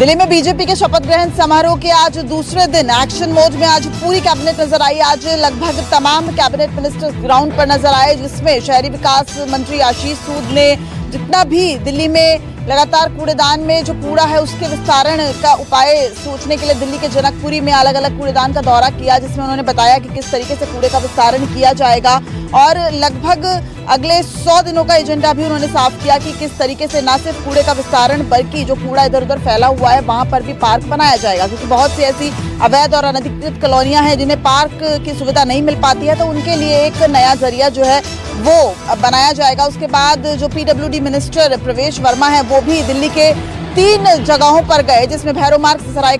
दिल्ली में बीजेपी के शपथ ग्रहण समारोह के आज दूसरे दिन एक्शन मोड में आज पूरी कैबिनेट नजर आई। आज लगभग तमाम कैबिनेट मिनिस्टर्स ग्राउंड पर नजर आए, जिसमें शहरी विकास मंत्री आशीष सूद ने जितना भी दिल्ली में लगातार कूड़ेदान में जो कूड़ा है उसके विस्तारण का उपाय सोचने के लिए दिल्ली के जनकपुरी में अलग अलग कूड़ेदान का दौरा किया, जिसमें उन्होंने बताया कि किस तरीके से कूड़े का विस्तारण किया जाएगा और लगभग अगले 100 दिनों का एजेंडा भी उन्होंने साफ किया कि किस तरीके से न सिर्फ कूड़े का विस्तारण बल्कि जो कूड़ा इधर उधर फैला हुआ है वहां पर भी पार्क बनाया जाएगा, क्योंकि बहुत सी ऐसी अवैध और अनधिकृत कॉलोनियां हैं जिन्हें पार्क की सुविधा नहीं मिल पाती है, तो उनके लिए एक नया जरिया जो है वो बनाया जाएगा। उसके बाद जो पीडब्ल्यूडी मिनिस्टर प्रवेश वर्मा है वो भी दिल्ली के 3 जगहों पर गए, जिसमें भैरव मार्ग से सराय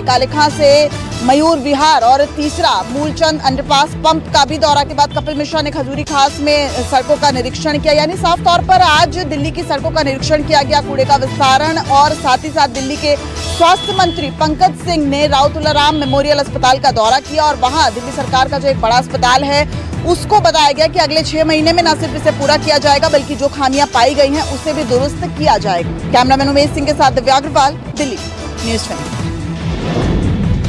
कालीखा से मयूर विहार और तीसरा मूलचंद अंडरपास पंप का भी दौरा के बाद कपिल मिश्रा ने खजूरी खास में सड़कों का निरीक्षण किया। यानी साफ तौर पर आज दिल्ली की सड़कों का निरीक्षण किया गया, कूड़े का विस्तारण, और साथ ही साथ दिल्ली के स्वास्थ्य मंत्री पंकज सिंह ने राउतुल्ला राम मेमोरियल अस्पताल का दौरा किया और वहां दिल्ली सरकार का जो एक बड़ा अस्पताल है उसको बताया गया कि अगले 6 महीने में न सिर्फ इसे पूरा किया जाएगा बल्कि जो खामियां पाई गई हैं उसे भी दुरुस्त किया जाएगा। कैमरामैन उमेश सिंह के साथ दिव्या अग्रवाल, दिल्ली न्यूज़ 20।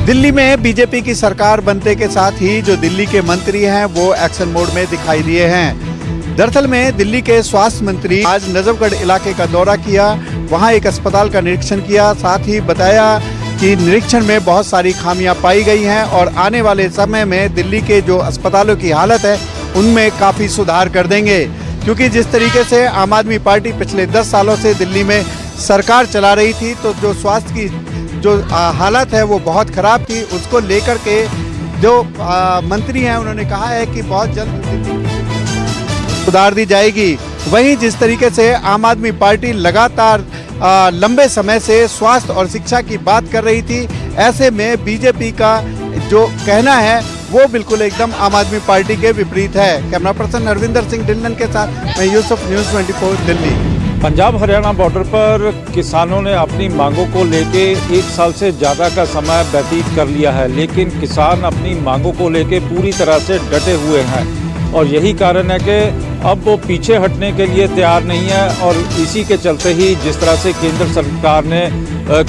दिल्ली में बीजेपी की सरकार बनते के साथ ही जो दिल्ली के मंत्री हैं वो एक्शन मोड में दिखाई दिए हैं। दरअसल में दिल्ली के स्वास्थ्य मंत्री आज नजफगढ़ इलाके का दौरा किया, वहां एक अस्पताल का निरीक्षण किया, साथ ही बताया कि निरीक्षण में बहुत सारी खामियां पाई गई हैं और आने वाले समय में दिल्ली के जो अस्पतालों की हालत है उनमें काफ़ी सुधार कर देंगे, क्योंकि जिस तरीके से आम आदमी पार्टी पिछले 10 सालों से दिल्ली में सरकार चला रही थी तो जो स्वास्थ्य की जो हालत है वो बहुत ख़राब थी। उसको लेकर के जो मंत्री हैं उन्होंने कहा है कि बहुत जल्द सुधार दी जाएगी। वहीं जिस तरीके से आम आदमी पार्टी लगातार लंबे समय से स्वास्थ्य और शिक्षा की बात कर रही थी, ऐसे में बीजेपी का जो कहना है वो बिल्कुल एकदम आम आदमी पार्टी के विपरीत है। कैमरा पर्सन हरविंदर सिंह ढिल्लन के साथ मैं यूसुफ, न्यूज़ 24 दिल्ली। पंजाब हरियाणा बॉर्डर पर किसानों ने अपनी मांगों को लेके 1 साल से ज़्यादा का समय व्यतीत कर लिया है, लेकिन किसान अपनी मांगों को लेके पूरी तरह से डटे हुए हैं और यही कारण है कि अब वो पीछे हटने के लिए तैयार नहीं है। और इसी के चलते ही जिस तरह से केंद्र सरकार ने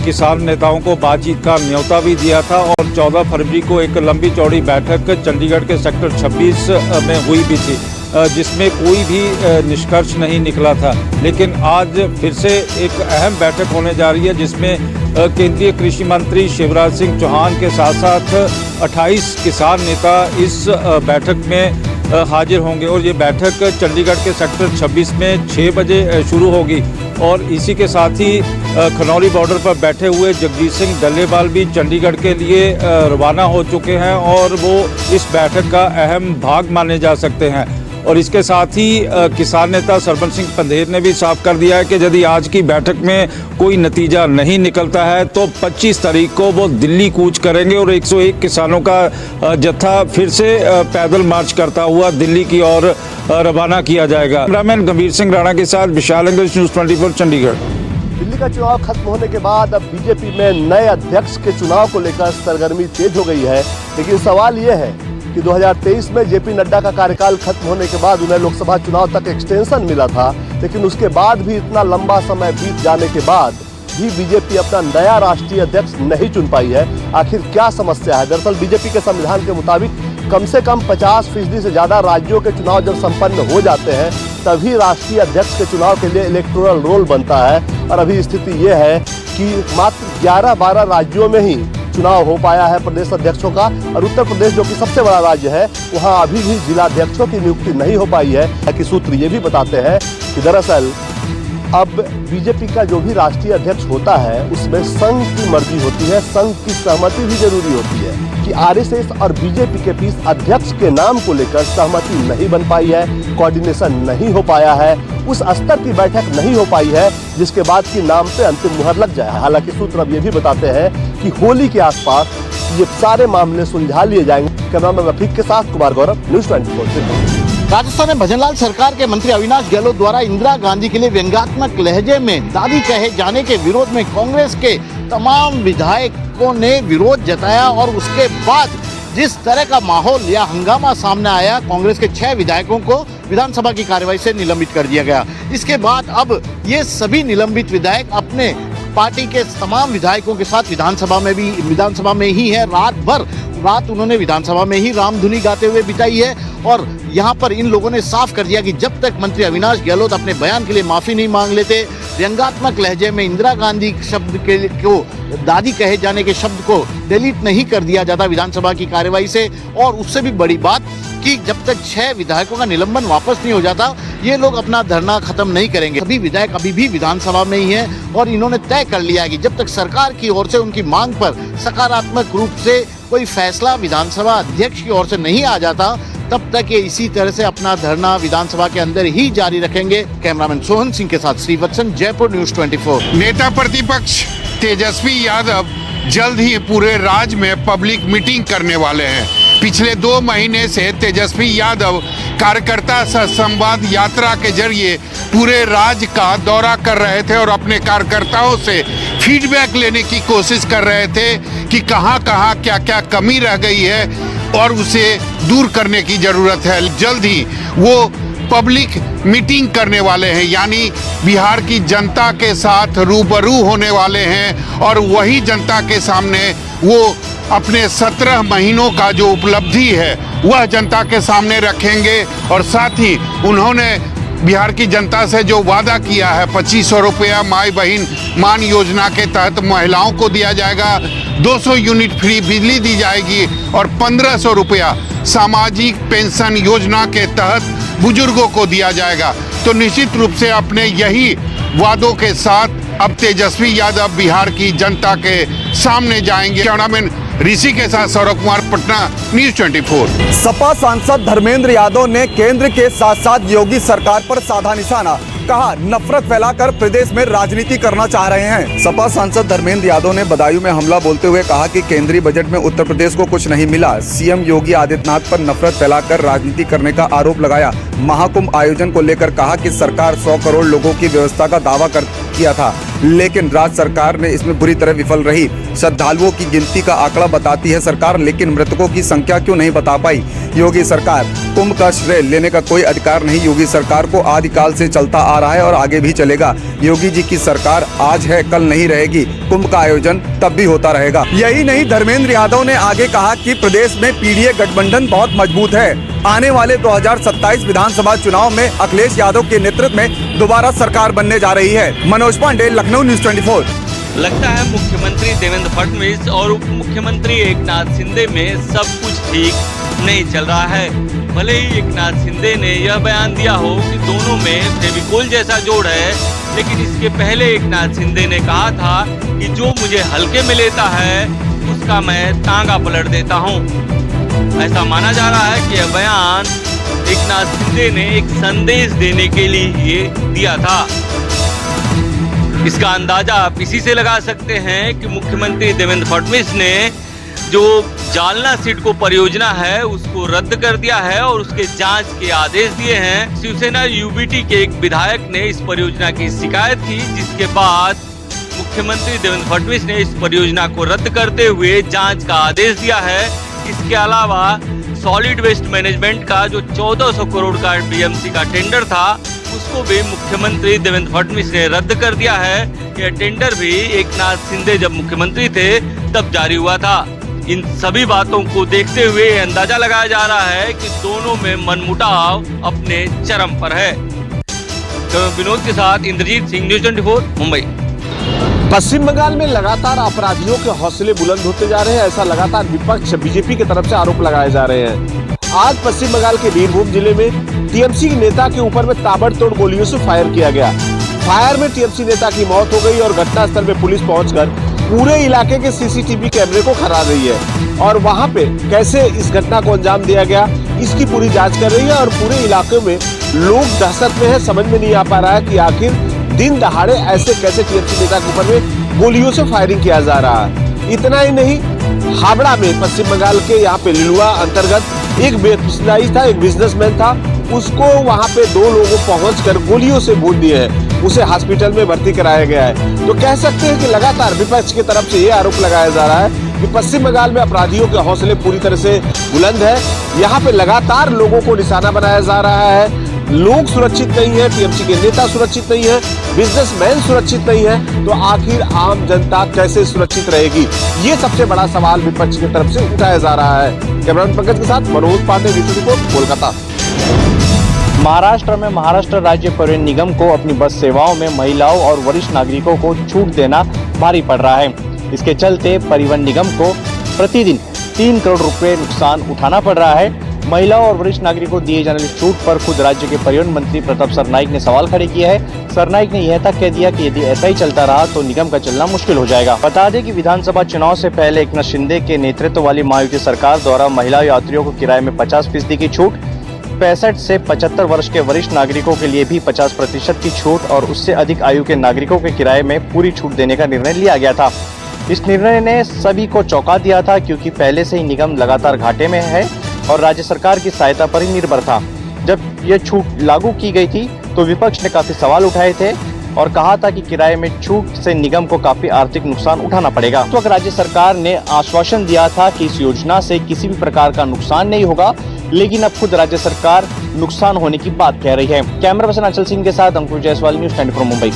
किसान नेताओं को बातचीत का न्योता भी दिया था और 14 फरवरी को एक लंबी चौड़ी बैठक चंडीगढ़ के सेक्टर 26 में हुई भी थी, जिसमें कोई भी निष्कर्ष नहीं निकला था, लेकिन आज फिर से एक अहम बैठक होने जा रही है जिसमें केंद्रीय कृषि मंत्री शिवराज सिंह चौहान के साथ साथ 28 किसान नेता इस बैठक में हाजिर होंगे और ये बैठक चंडीगढ़ के सेक्टर 26 में 6 बजे शुरू होगी। और इसी के साथ ही खनौरी बॉर्डर पर बैठे हुए जगजीत सिंह डल्लेवाल भी चंडीगढ़ के लिए रवाना हो चुके हैं और वो इस बैठक का अहम भाग माने जा सकते हैं। और इसके साथ ही किसान नेता सरबन सिंह पंधेर ने भी साफ कर दिया है कि यदि आज की बैठक में कोई नतीजा नहीं निकलता है तो 25 तारीख को वो दिल्ली कूच करेंगे और 101 किसानों का जत्था फिर से पैदल मार्च करता हुआ दिल्ली की ओर रवाना किया जाएगा। कैमरामैन गंभीर सिंह राणा के साथ विशाल इंग्लिश, न्यूज़ 24 चंडीगढ़। दिल्ली का चुनाव खत्म होने के बाद अब बीजेपी में नए अध्यक्ष के चुनाव को लेकर सरगर्मी तेज हो गई है, लेकिन सवाल ये है कि 2023 में जेपी नड्डा का कार्यकाल खत्म होने के बाद उन्हें लोकसभा चुनाव तक एक्सटेंशन मिला था, लेकिन उसके बाद भी इतना लंबा समय बीत जाने के बाद भी बीजेपी अपना नया राष्ट्रीय अध्यक्ष नहीं चुन पाई है। आखिर क्या समस्या है? दरअसल बीजेपी के संविधान के मुताबिक कम से कम 50% से ज्यादा राज्यों के चुनाव जब संपन्न हो जाते हैं तभी राष्ट्रीय अध्यक्ष के चुनाव के लिए इलेक्टोरल रोल बनता है, और अभी स्थिति ये है कि मात्र 11-12 राज्यों में ही चुनाव हो पाया है प्रदेश अध्यक्षों का, और उत्तर प्रदेश जो कि सबसे बड़ा राज्य है वहां अभी भी जिला अध्यक्षों की नियुक्ति नहीं हो पाई है। कि सूत्र ये भी बताते हैं कि दरअसल अब बीजेपी का जो भी राष्ट्रीय अध्यक्ष होता है उसमें संघ की मर्जी होती है, संघ की सहमति भी जरूरी होती है कि आरएसएस और बीजेपी के बीच अध्यक्ष के नाम को लेकर सहमति नहीं बन पाई है, कोऑर्डिनेशन नहीं हो पाया है, उस स्तर की बैठक नहीं हो पाई है जिसके बाद की नाम पे अंतिम मुहर लग जाए। हालांकि सूत्र अब ये भी बताते हैं कि होली के आसपास ये सारे मामले सुलझा लिए जाएंगे। कैमरामैन रफीक के साथ कुमार गौरव, न्यूज़ 24। राजस्थान में भजनलाल सरकार के मंत्री अविनाश गहलोत द्वारा इंदिरा गांधी के लिए व्यंग्यात्मक लहजे में दादी कहे जाने के विरोध में कांग्रेस के तमाम विधायकों ने विरोध जताया और उसके बाद जिस तरह का माहौल या हंगामा सामने आया, कांग्रेस के 6 विधायकों को विधानसभा की कार्यवाही से निलंबित कर दिया गया। इसके बाद अब ये सभी निलंबित विधायक अपने पार्टी के तमाम विधायकों के साथ विधानसभा में ही है। रात उन्होंने विधानसभा में ही रामधुनी गाते हुए बिताई है और यहाँ पर इन लोगों ने साफ कर दिया कि जब तक मंत्री अविनाश गहलोत अपने बयान के लिए माफी नहीं मांग लेते, व्यंग्यात्मक लहजे में इंदिरा गांधी शब्द को दादी कहे जाने के शब्द को डिलीट नहीं कर दिया जाता विधानसभा की कार्यवाही से, और उससे भी बड़ी बात कि जब तक 6 विधायकों का निलंबन वापस नहीं हो जाता, ये लोग अपना धरना खत्म नहीं करेंगे। सभी विधायक अभी भी विधानसभा में ही हैं और इन्होंने तय कर लिया है कि जब तक सरकार की ओर से उनकी मांग पर सकारात्मक रूप से कोई फैसला विधानसभा अध्यक्ष की ओर से नहीं आ जाता, तब तक ये इसी तरह से अपना धरना विधानसभा के अंदर ही जारी रखेंगे। कैमरामैन सोहन सिंह के साथ श्रीवत्सन, जयपुर न्यूज 24। नेता प्रतिपक्ष तेजस्वी यादव जल्द ही पूरे राज्य में पब्लिक मीटिंग करने वाले हैं। पिछले 2 महीने से तेजस्वी यादव कार्यकर्ता संवाद यात्रा के जरिए पूरे राज्य का दौरा कर रहे थे और अपने कार्यकर्ताओं से फीडबैक लेने की कोशिश कर रहे थे कि कहां क्या क्या कमी रह गई है और उसे दूर करने की जरूरत है। जल्द ही वो पब्लिक मीटिंग करने वाले हैं, यानी बिहार की जनता के साथ रूबरू होने वाले हैं और वही जनता के सामने वो अपने 17 महीनों का जो उपलब्धि है वह जनता के सामने रखेंगे। और साथ ही उन्होंने बिहार की जनता से जो वादा किया है 2500 रुपया माई बहन मान योजना के तहत महिलाओं को दिया जाएगा, 200 यूनिट फ्री बिजली दी जाएगी और 1500 रुपया सामाजिक पेंशन योजना के तहत बुजुर्गों को दिया जाएगा। तो निश्चित रूप से अपने यही वादों के साथ अब तेजस्वी यादव बिहार की जनता के सामने जाएंगे। कैमरामैन ऋषि के साथ सौरभ कुमार, पटना, न्यूज 24। सपा सांसद धर्मेंद्र यादव ने केंद्र के साथ साथ योगी सरकार पर साधा निशाना, कहा नफरत फैलाकर प्रदेश में राजनीति करना चाह रहे हैं। सपा सांसद धर्मेंद्र यादव ने बदायूं में हमला बोलते हुए कहा कि केंद्रीय बजट में उत्तर प्रदेश को कुछ नहीं मिला। सीएम योगी आदित्यनाथ पर नफरत फैलाकर राजनीति करने का आरोप लगाया। महाकुंभ आयोजन को लेकर कहा कि सरकार 100 करोड़ लोगों की व्यवस्था का दावा किया था, लेकिन राज्य सरकार ने इसमें बुरी तरह विफल रही। श्रद्धालुओं की गिनती का आंकड़ा बताती है सरकार, लेकिन मृतकों की संख्या क्यों नहीं बता पाई। योगी सरकार, कुंभ का श्रेय लेने का कोई अधिकार नहीं। योगी सरकार को आदिकाल से चलता आ रहा है और आगे भी चलेगा। योगी जी की सरकार आज है, कल नहीं रहेगी। कुंभ का आयोजन तब भी होता रहेगा। यही नहीं, धर्मेंद्र यादव ने आगे कहा कि प्रदेश में पीडीए गठबंधन बहुत मजबूत है। आने वाले 2027 विधानसभा चुनाव में अखिलेश यादव के नेतृत्व में दोबारा सरकार बनने जा रही है। मनोज पांडे, लखनऊ, न्यूज 24। लगता है मुख्यमंत्री देवेंद्र फडणवीस और उप मुख्यमंत्री एकनाथ शिंदे में सब कुछ ठीक नहीं चल रहा है। भले ही एकनाथ शिंदे ने यह बयान दिया हो कि दोनों में फेविकोल जैसा जोड़ है, लेकिन इसके पहले एकनाथ शिंदे ने कहा था कि जो मुझे हल्के में लेता है उसका मैं टांगा पलट देता हूँ। ऐसा माना जा रहा है कि यह बयान एकनाथ शिंदे ने एक संदेश देने के लिए दिया था। इसका अंदाजा आप इसी से लगा सकते हैं कि मुख्यमंत्री देवेंद्र फडणवीस ने जो जालना सिडको परियोजना है उसको रद्द कर दिया है और उसके जांच के आदेश दिए हैं। शिवसेना यूबीटी के एक विधायक ने इस परियोजना की शिकायत की, जिसके बाद मुख्यमंत्री देवेंद्र फडणवीस ने इस परियोजना को रद्द करते हुए जांच का आदेश दिया है। इसके अलावा सॉलिड वेस्ट मैनेजमेंट का जो 1400 करोड़ का बीएमसी का टेंडर था उसको भी मुख्यमंत्री देवेंद्र फडणवीस ने रद्द कर दिया है। यह टेंडर भी एकनाथ शिंदे जब मुख्यमंत्री थे तब जारी हुआ था। इन सभी बातों को देखते हुए अंदाजा लगाया जा रहा है कि दोनों में मनमुटाव अपने चरम पर है। तो विनोद के साथ इंद्रजीत सिंह, न्यूज 24, मुंबई। पश्चिम बंगाल में लगातार अपराधियों के हौसले बुलंद होते जा रहे हैं, ऐसा लगातार विपक्ष बीजेपी की तरफ से आरोप लगाए जा रहे हैं। आज पश्चिम बंगाल के बीरभूम जिले में टीएमसी नेता के ऊपर में ताबड़तोड़ गोलियों से फायर किया गया। फायर में टीएमसी नेता की मौत हो गई और घटनास्थल में पुलिस पहुंचकर पूरे इलाके के सीसीटीवी कैमरे को खंगाल रही है और वहां पे कैसे इस घटना को अंजाम दिया गया इसकी पूरी जांच कर रही है। और पूरे इलाके में लोग दहशत में है, समझ में नहीं आ पा रहा है कि आखिर दिन दहाड़े ऐसे कैसे टीएमसी नेता के ऊपर में गोलियों से फायरिंग किया जा रहा है। इतना ही नहीं, हावड़ा में पश्चिम बंगाल के यहाँ पे लिलुआ अंतर्गत एक व्यवसायी था, एक बिजनेसमैन था, उसको वहाँ पे 2 लोगों पहुंचकर गोलियों से भून दिए हैं, उसे हॉस्पिटल में भर्ती कराया गया है। तो कह सकते हैं कि लगातार विपक्ष की तरफ से ये आरोप लगाया जा रहा है कि पश्चिम बंगाल में अपराधियों के हौसले पूरी तरह से बुलंद है। यहाँ पे लगातार लोगों को निशाना बनाया जा रहा है। लोग सुरक्षित नहीं है, टीएमसी के नेता सुरक्षित नहीं है, बिजनेसमैन सुरक्षित नहीं है, तो आखिर आम जनता कैसे सुरक्षित रहेगी? ये सबसे बड़ा सवाल विपक्ष की तरफ से उठाया जा रहा है। कैमरामैन पंकज के साथ मनोज पांडे, रिपोर्ट कोलकाता। महाराष्ट्र में महाराष्ट्र राज्य परिवहन निगम को अपनी बस सेवाओं में महिलाओं और वरिष्ठ नागरिकों को छूट देना भारी पड़ रहा है। इसके चलते परिवहन निगम को प्रतिदिन 3 करोड़ रुपए नुकसान उठाना पड़ रहा है। महिलाओं और वरिष्ठ नागरिकों को दिए जाने वाली छूट पर खुद राज्य के परिवहन मंत्री प्रताप सरनाईक ने सवाल खड़े किया है। सरनाईक ने यह तक कह दिया कि यदि ऐसा ही चलता रहा तो निगम का चलना मुश्किल हो जाएगा। बता दें कि विधानसभा चुनाव से पहले एकनाथ शिंदे के नेतृत्व वाली महायुति सरकार द्वारा महिला यात्रियों को किराए में 50% की छूट, 65 से 75 वर्ष के वरिष्ठ नागरिकों के लिए भी 50% की छूट और उससे अधिक आयु के नागरिकों के किराए में पूरी छूट देने का निर्णय लिया गया था। इस निर्णय ने सभी को चौंका दिया था, क्योंकि पहले से ही निगम लगातार घाटे में है और राज्य सरकार की सहायता पर ही निर्भर था। जब यह छूट लागू की गई थी तो विपक्ष ने काफी सवाल उठाए थे और कहा था कि किराए में छूट से निगम को काफी आर्थिक नुकसान उठाना पड़ेगा। उस वक्त राज्य सरकार ने आश्वासन दिया था कि इस योजना से किसी भी प्रकार का नुकसान नहीं होगा, लेकिन अब खुद राज्य सरकार नुकसान होने की बात कह रही है। कैमरा पर्सन अंचल सिंह के साथ अंकुर जायसवाल, न्यूज़ 24 मुंबई।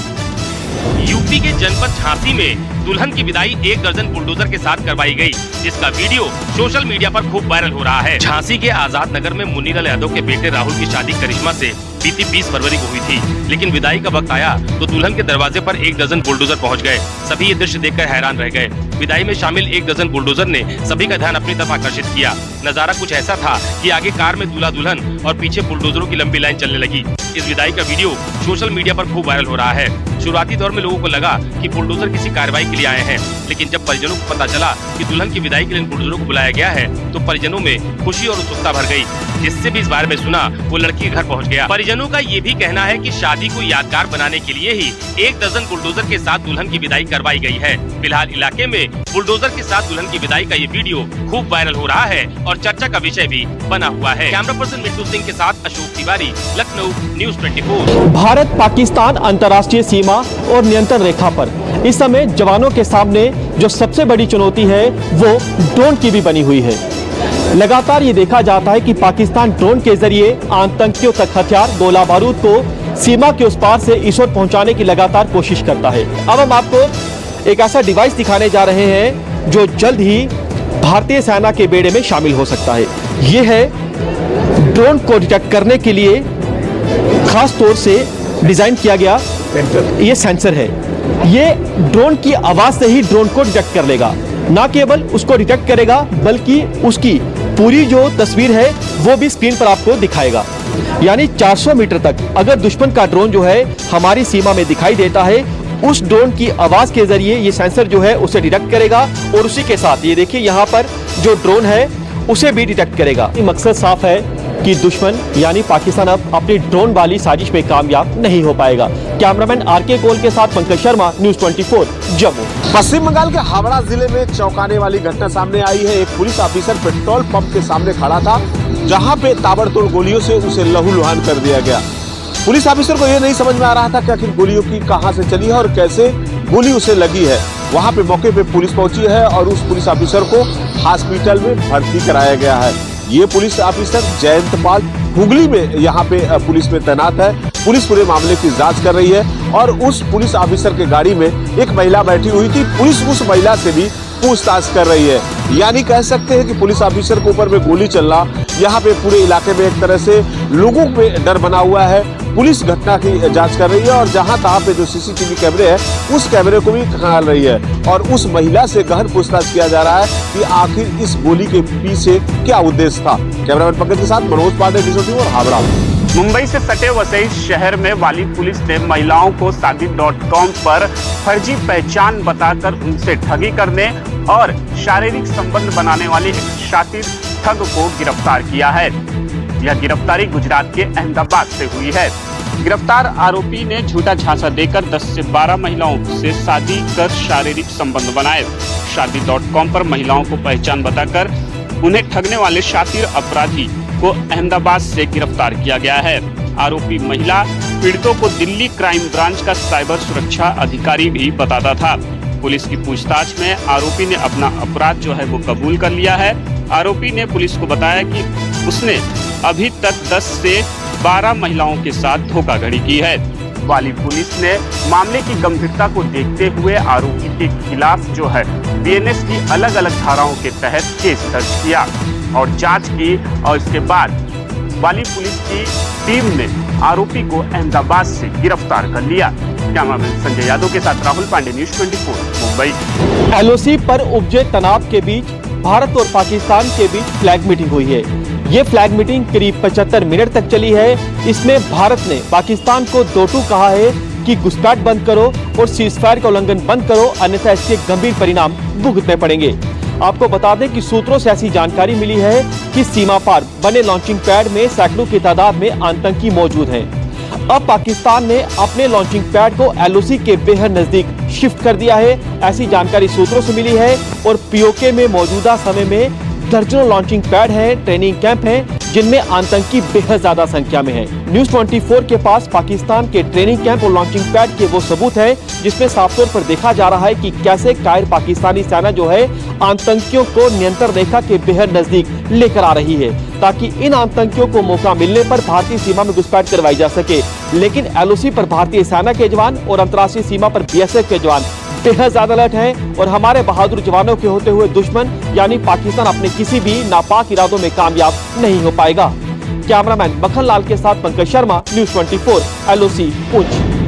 यूपी के जनपद झांसी में दुल्हन की विदाई 1 दर्जन बुलडोजर के साथ करवाई गई, जिसका वीडियो सोशल मीडिया पर खूब वायरल हो रहा है। झांसी के आजाद नगर में मुन्नीलाल यादव के बेटे राहुल की शादी करिश्मा से बीती 20 फरवरी को हुई थी, लेकिन विदाई का वक्त आया तो दुल्हन के दरवाजे पर 1 दर्जन बुलडोजर पहुंच गए। सभी ये दृश्य देखकर हैरान रह गए। विदाई में शामिल 1 दर्जन बुलडोजर ने सभी का ध्यान अपनी तरफ आकर्षित किया। नजारा कुछ ऐसा था कि आगे कार में दूल्हा दुल्हन और पीछे बुलडोजरों की लंबी लाइन चलने लगी। इस विदाई का वीडियो सोशल मीडिया पर खूब वायरल हो रहा है। शुरुआती दौर में लोगों को लगा कि बुलडोजर किसी कार्रवाई के लिए आए हैं, लेकिन जब परिजनों को पता चला कि दुल्हन की विदाई के लिए बुलडोजरों को बुलाया गया है तो परिजनों में खुशी और उत्सुकता भर गई। जिससे भी इस बारे में सुना वो लड़की के घर पहुंच गया। परिजनों का ये भी कहना है कि शादी को यादगार बनाने के लिए ही 1 दर्जन बुलडोजर के साथ दुल्हन की विदाई करवाई गई है। फिलहाल इलाके में बुलडोजर के साथ दुल्हन की विदाई का ये वीडियो खूब वायरल हो रहा है और चर्चा का विषय भी बना हुआ है। कैमरा पर्सन मिट्टू सिंह के साथ अशोक तिवारी, लखनऊ, न्यूज़ 24। भारत पाकिस्तान अंतर्राष्ट्रीय सीमा और नियंत्रण रेखा पर इस समय जवानों के सामने जो सबसे बड़ी चुनौती है वो ड्रोन की भी बनी हुई है। लगातार ये देखा जाता है कि पाकिस्तान ड्रोन के जरिए आतंकियों तक हथियार, गोला बारूद को सीमा के उस पार से इस ओर पहुंचाने की लगातार कोशिश करता है। अब हम आपको एक ऐसा डिवाइस दिखाने जा रहे हैं जो जल्द ही भारतीय सेना के बेड़े में शामिल हो सकता है। ये है ड्रोन को डिटेक्ट करने के लिए खास तौर से डिजाइन किया गया ये सेंसर है। ये ड्रोन की आवाज से ही ड्रोन को डिटेक्ट कर लेगा, ना केवल उसको डिटेक्ट करेगा बल्कि उसकी पूरी जो तस्वीर है वो भी स्क्रीन पर आपको दिखाएगा। यानी 400 मीटर तक अगर दुश्मन का ड्रोन जो है हमारी सीमा में दिखाई देता है, उस ड्रोन की आवाज के जरिए ये सेंसर जो है उसे डिटेक्ट करेगा और उसी के साथ ये देखिए यहाँ पर जो ड्रोन है उसे भी डिटेक्ट करेगा। मकसद साफ है कि दुश्मन यानी पाकिस्तान अब अपनी ड्रोन वाली साजिश में कामयाब नहीं हो पाएगा। कैमरामैन आरके कोल के साथ पंकज शर्मा, न्यूज़ 24, जम्मू। पश्चिम बंगाल के हावड़ा जिले में चौंकाने वाली घटना सामने आई है। एक पुलिस ऑफिसर पेट्रोल पंप के सामने खड़ा था, जहां पे ताबड़तोड़ गोलियों से उसे लहूलुहान कर दिया गया। पुलिस ऑफिसर को यह नहीं समझ में आ रहा था कि आखिर गोलियों की कहां से चली है और कैसे गोली उसे लगी है। वहां पे मौके पे पुलिस पहुंची है और उस पुलिस ऑफिसर को हॉस्पिटल में भर्ती कराया गया है। ये पुलिस ऑफिसर जयंत पाल हुगली में यहाँ पे पुलिस में तैनात है। पुलिस पूरे मामले की जांच कर रही है और उस पुलिस ऑफिसर के गाड़ी में एक महिला बैठी हुई थी। पुलिस उस महिला से भी पूछताछ कर रही है। यानी कह सकते हैं कि पुलिस ऑफिसर के ऊपर में गोली चलना, यहाँ पे पूरे इलाके में एक तरह से लोगों पे डर बना हुआ है। पुलिस घटना की जांच कर रही है और जहां तहां पे जो सीसीटीवी कैमरे हैं उस कैमरे को भी खंगाल रही है और उस महिला से गहन पूछताछ किया जा रहा है कि आखिर इस गोली के पीछे क्या उद्देश्य था। कैमरामैन पंकज के साथ मनोज पांडे, न्यूज़ और हावड़ा। मुंबई से सटे वसई शहर में वाली पुलिस ने महिलाओं को शादी.com पर फर्जी पहचान बताकर उनसे ठगी करने और शारीरिक संबंध बनाने वाले एक शातिर ठग को गिरफ्तार किया है। यह गिरफ्तारी गुजरात के अहमदाबाद से हुई है। गिरफ्तार आरोपी ने झूठा झांसा देकर 10 से 12 महिलाओं से शादी कर शारीरिक संबंध बनाए। शादी.com पर महिलाओं को पहचान बताकर उन्हें ठगने वाले शातिर अपराधी को अहमदाबाद से गिरफ्तार किया गया है। आरोपी महिला पीड़ितों को दिल्ली क्राइम ब्रांच का साइबर सुरक्षा अधिकारी भी बताता था। पुलिस की पूछताछ में आरोपी ने अपना अपराध जो है वो कबूल कर लिया है। आरोपी ने पुलिस को बताया कि उसने अभी तक 10 से 12 महिलाओं के साथ धोखाधड़ी की है। वाली पुलिस ने मामले की गंभीरता को देखते हुए आरोपी के खिलाफ जो है बीएनएस की अलग अलग धाराओं के तहत केस दर्ज किया और जांच की और इसके बाद वाली पुलिस की टीम ने आरोपी को अहमदाबाद से गिरफ्तार कर लिया। कैमरामैन संजय यादव के साथ राहुल पांडे, न्यूज़ 24 मुंबई। एलओसी पर उपजे तनाव के बीच भारत और पाकिस्तान के बीच फ्लैग मीटिंग हुई है। ये फ्लैग मीटिंग करीब 75 मिनट तक चली है। इसमें भारत ने पाकिस्तान को दो टूक कहा है कि घुसपैठ बंद करो और सीजफायर का उल्लंघन बंद करो, अन्यथा इसके गंभीर परिणाम भुगतने पड़ेंगे। आपको बता दें कि सूत्रों से ऐसी जानकारी मिली है कि सीमा पार बने लॉन्चिंग पैड में सैकड़ों की तादाद में आतंकी मौजूद हैं। अब पाकिस्तान ने अपने लॉन्चिंग पैड को एलओसी के बेहद नजदीक शिफ्ट कर दिया है, ऐसी जानकारी सूत्रों से मिली है। और पीओके में मौजूदा समय में दर्जनों लॉन्चिंग पैड हैं, ट्रेनिंग कैंप हैं, जिनमें आतंकी बेहद ज्यादा संख्या में है। न्यूज़ 24 के पास पाकिस्तान के ट्रेनिंग कैंप और लॉन्चिंग पैड के वो सबूत हैं जिसमें साफ तौर पर देखा जा रहा है कि कैसे कायर पाकिस्तानी सेना जो है आतंकियों को नियंत्रण रेखा के बेहद नजदीक लेकर आ रही है, ताकि इन आतंकियों को मौका मिलने पर भारतीय सीमा में घुसपैठ करवाई जा सके। लेकिन एलओसी पर भारतीय सेना के जवान और अंतर्राष्ट्रीय सीमा पर बीएसएफ के जवान बेहद ज्यादा अलर्ट हैं और हमारे बहादुर जवानों के होते हुए दुश्मन यानी पाकिस्तान अपने किसी भी नापाक इरादों में कामयाब नहीं हो पाएगा। कैमरामैन मक्खन लाल के साथ पंकज शर्मा, न्यूज़ 24, एलओसी पुंछ।